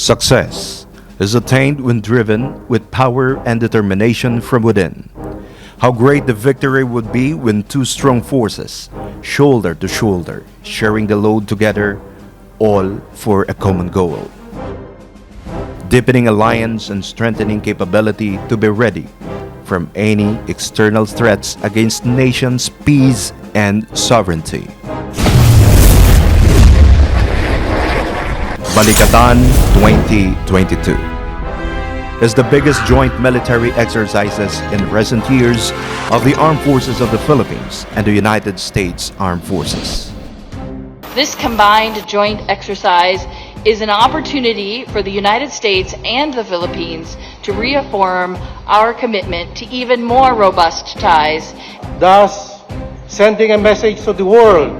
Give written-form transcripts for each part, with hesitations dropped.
Success is attained when driven with power and determination from within. How great the victory would be when two strong forces, shoulder to shoulder, sharing the load together, all for a common goal. Deepening alliance and strengthening capability to be ready from any external threats against nations' peace and sovereignty. Balikatan 2022 is the biggest joint military exercises in recent years of the Armed Forces of the Philippines and the United States Armed Forces. This combined joint exercise is an opportunity for the United States and the Philippines to reaffirm our commitment to even more robust ties, thus sending a message to the world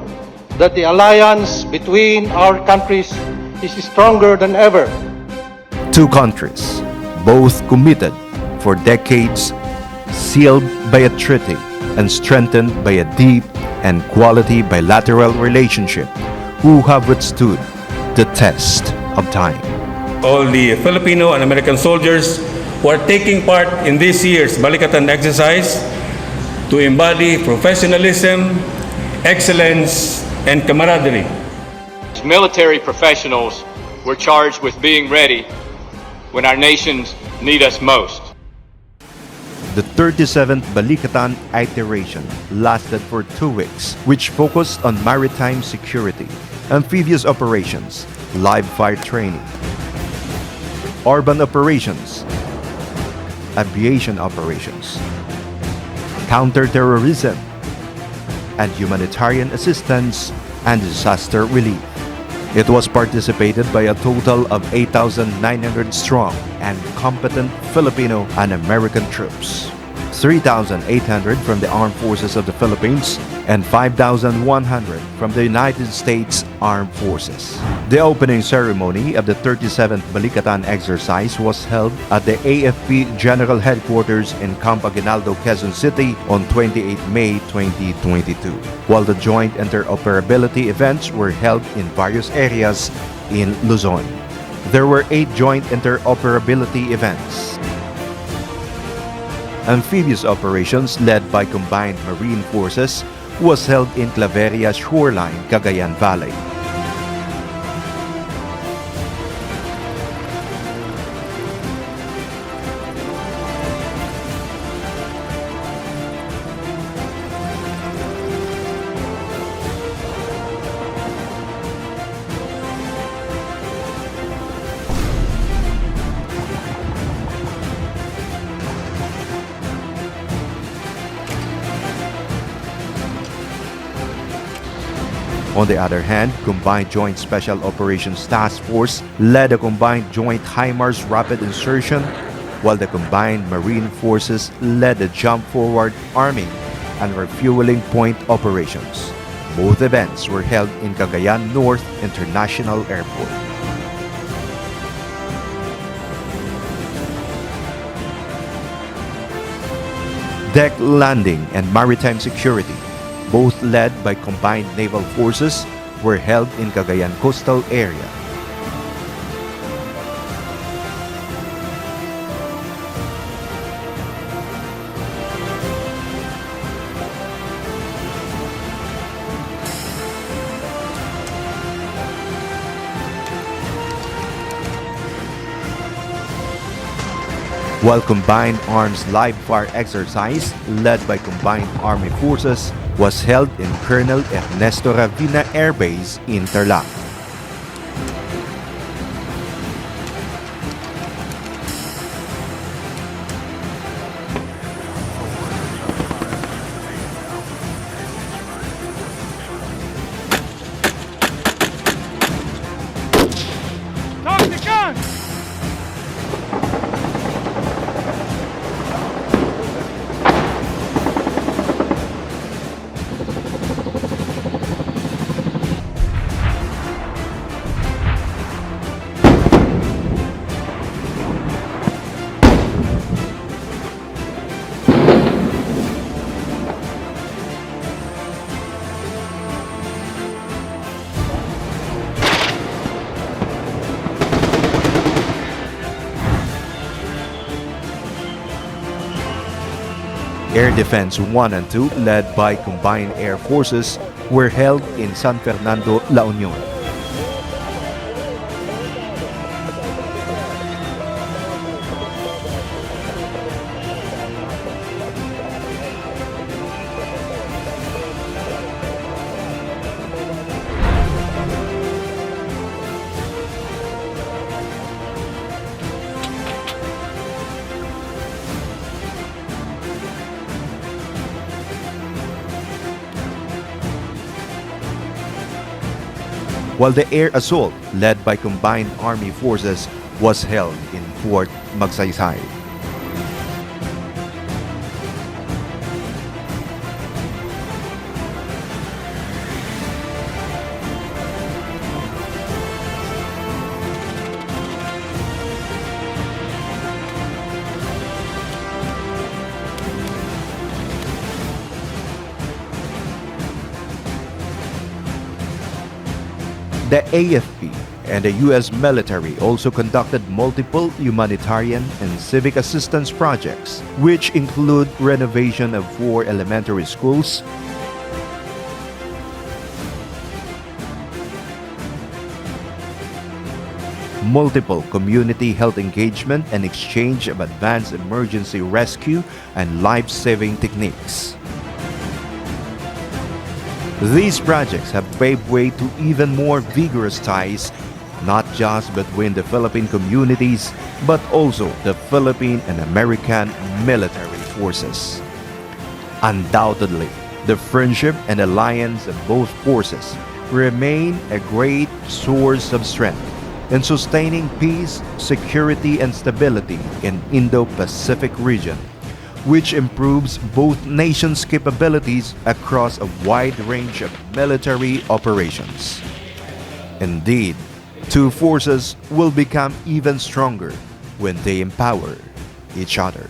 that the alliance between our countries is stronger than ever. Two countries, both committed for decades, sealed by a treaty and strengthened by a deep and quality bilateral relationship, who have withstood the test of time. All the Filipino and American soldiers who are taking part in this year's Balikatan Exercise to embody professionalism, excellence, and camaraderie. Military professionals, we're charged with being ready when our nations need us most. The 37th Balikatan iteration lasted for 2 weeks, which focused on maritime security, amphibious operations, live fire training, urban operations, aviation operations, counterterrorism, and humanitarian assistance and disaster relief. It was participated by a total of 8,900 strong and competent Filipino and American troops, 3,800 from the Armed Forces of the Philippines, and 5,100 from the United States Armed Forces. The opening ceremony of the 37th Balikatan Exercise was held at the AFP General Headquarters in Camp Aguinaldo, Quezon City on 28 May 2022, while the joint interoperability events were held in various areas in Luzon. There were 8 joint interoperability events. Amphibious operations led by Combined Marine Forces was held in Claveria Shoreline, Cagayan Valley. On the other hand, Combined Joint Special Operations Task Force led a Combined Joint HIMARS Rapid Insertion, while the Combined Marine Forces led the Jump Forward Arming and Refueling Point operations. Both events were held in Cagayan North International Airport. Deck landing and maritime security, both led by Combined Naval Forces, were held in Cagayan Coastal Area. While Combined Arms Live Fire Exercise, led by Combined Army Forces, was held in Colonel Ernesto Ravina Air Base in Tarlac. Air Defense 1 and 2, led by Combined Air Forces, were held in San Fernando, La Union. While the air assault, led by Combined Army Forces, was held in Fort Magsaysay. The AFP and the U.S. military also conducted multiple humanitarian and civic assistance projects, which include renovation of 4 elementary schools, multiple community health engagement and exchange of advanced emergency rescue and life-saving techniques. These projects have paved way to even more vigorous ties, not just between the Philippine communities, but also the Philippine and American military forces. Undoubtedly, the friendship and alliance of both forces remain a great source of strength in sustaining peace, security, and stability in Indo-Pacific region, which improves both nations' capabilities across a wide range of military operations. Indeed, two forces will become even stronger when they empower each other.